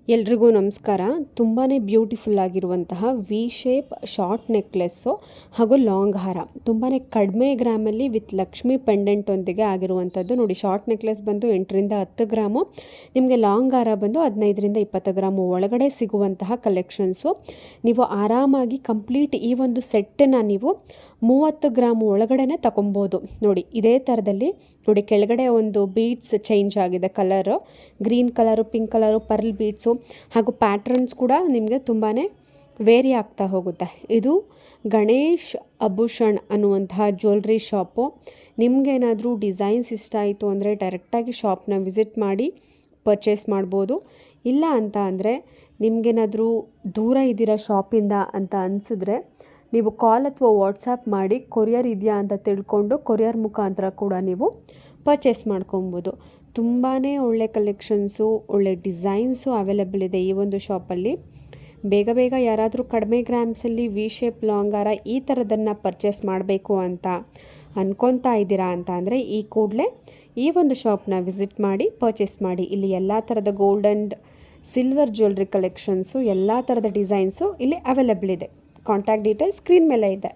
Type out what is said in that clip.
ಎಲ್ರಿಗೂ ನಮಸ್ಕಾರ. ತುಂಬಾ ಬ್ಯೂಟಿಫುಲ್ ಆಗಿರುವಂತಹ ವಿ ಶೇಪ್ ಶಾರ್ಟ್ ನೆಕ್ಲೆಸ್ಸು ಹಾಗೂ ಲಾಂಗ್ ಹಾರ ತುಂಬಾ ಕಡಿಮೆ ಗ್ರಾಮಲ್ಲಿ ವಿತ್ ಲಕ್ಷ್ಮಿ ಪೆಂಡೆಂಟ್ ಒಂದಿಗೆ ಆಗಿರುವಂಥದ್ದು. ನೋಡಿ, ಶಾರ್ಟ್ ನೆಕ್ಲೆಸ್ ಬಂದು 8ರಿಂದ 10 ಗ್ರಾಮು, ನಿಮಗೆ ಲಾಂಗ್ ಹಾರ ಬಂದು 15ರಿಂದ 20 ಗ್ರಾಮು ಒಳಗಡೆ ಸಿಗುವಂತಹ ಕಲೆಕ್ಷನ್ಸು. ನೀವು ಆರಾಮಾಗಿ ಕಂಪ್ಲೀಟ್ ಈ ಒಂದು ಸೆಟ್ಟನ್ನು ನೀವು 30 ಗ್ರಾಮು ಒಳಗಡೆ ತಗೊಬೋದು. ನೋಡಿ, ಇದೇ ಥರದಲ್ಲಿ ನೋಡಿ, ಕೆಳಗಡೆ ಒಂದು ಬೀಡ್ಸ್ ಚೇಂಜ್ ಆಗಿದೆ, colour green colour, pink colour, pearl beads ಹಾಗೂ ಪ್ಯಾಟ್ರನ್ಸ್ ಕೂಡ ನಿಮಗೆ ತುಂಬಾ ವೇರಿ ಆಗ್ತಾ ಹೋಗುತ್ತೆ. ಇದು ಗಣೇಶ್ ಆಭೂಷಣ್ ಅನ್ನುವಂತಹ ಜ್ಯುವೆಲ್ರಿ ಶಾಪು. ನಿಮಗೇನಾದರೂ ಡಿಸೈನ್ಸ್ ಇಷ್ಟ ಆಯಿತು ಅಂದರೆ ಡೈರೆಕ್ಟಾಗಿ ಶಾಪ್ನ ವಿಸಿಟ್ ಮಾಡಿ ಪರ್ಚೇಸ್ ಮಾಡ್ಬೋದು. ಇಲ್ಲ ಅಂತ ಅಂದರೆ ನಿಮಗೇನಾದರೂ ದೂರ ಇದ್ದೀರಾ ಶಾಪಿಂದ ಅಂತ ಅನಿಸಿದ್ರೆ ನೀವು ಕಾಲ್ ಅಥವಾ ವಾಟ್ಸಪ್ ಮಾಡಿ ಕೊರಿಯರ್ ಇದೆಯಾ ಅಂತ ತಿಳ್ಕೊಂಡು ಕೊರಿಯರ್ ಮುಖಾಂತರ ಕೂಡ ನೀವು ಪರ್ಚೇಸ್ ಮಾಡ್ಕೊಬೋದು. ತುಂಬಾ ಒಳ್ಳೆ ಕಲೆಕ್ಷನ್ಸು, ಒಳ್ಳೆ ಡಿಸೈನ್ಸು ಅವೈಲೇಬಲ್ ಇದೆ ಈ ಒಂದು ಶಾಪಲ್ಲಿ. ಬೇಗ ಯಾರಾದರೂ ಕಡಿಮೆ ಗ್ರಾಮ್ಸಲ್ಲಿ ವಿ ಶೇಪ್ ಲಾಂಗ್ ಹಾರ ಈ ಥರದನ್ನು ಪರ್ಚೇಸ್ ಮಾಡಬೇಕು ಅಂತ ಅಂದ್ಕೊತಾ ಇದ್ದೀರಾ ಅಂತ ಅಂದರೆ ಈ ಕೂಡಲೇ ಈ ಒಂದು ಶಾಪ್ನ ವಿಸಿಟ್ ಮಾಡಿ ಪರ್ಚೇಸ್ ಮಾಡಿ. ಇಲ್ಲಿ ಎಲ್ಲ ಥರದ gold and silver jewellery collections, ಎಲ್ಲ ಥರದ ಡಿಸೈನ್ಸು ಇಲ್ಲಿ ಅವೈಲೇಬಲ್ ಇದೆ. ಕಾಂಟ್ಯಾಕ್ಟ್ ಡೀಟೇಲ್ಸ್ ಸ್ಕ್ರೀನ್ ಮೇಲೆ ಇದೆ.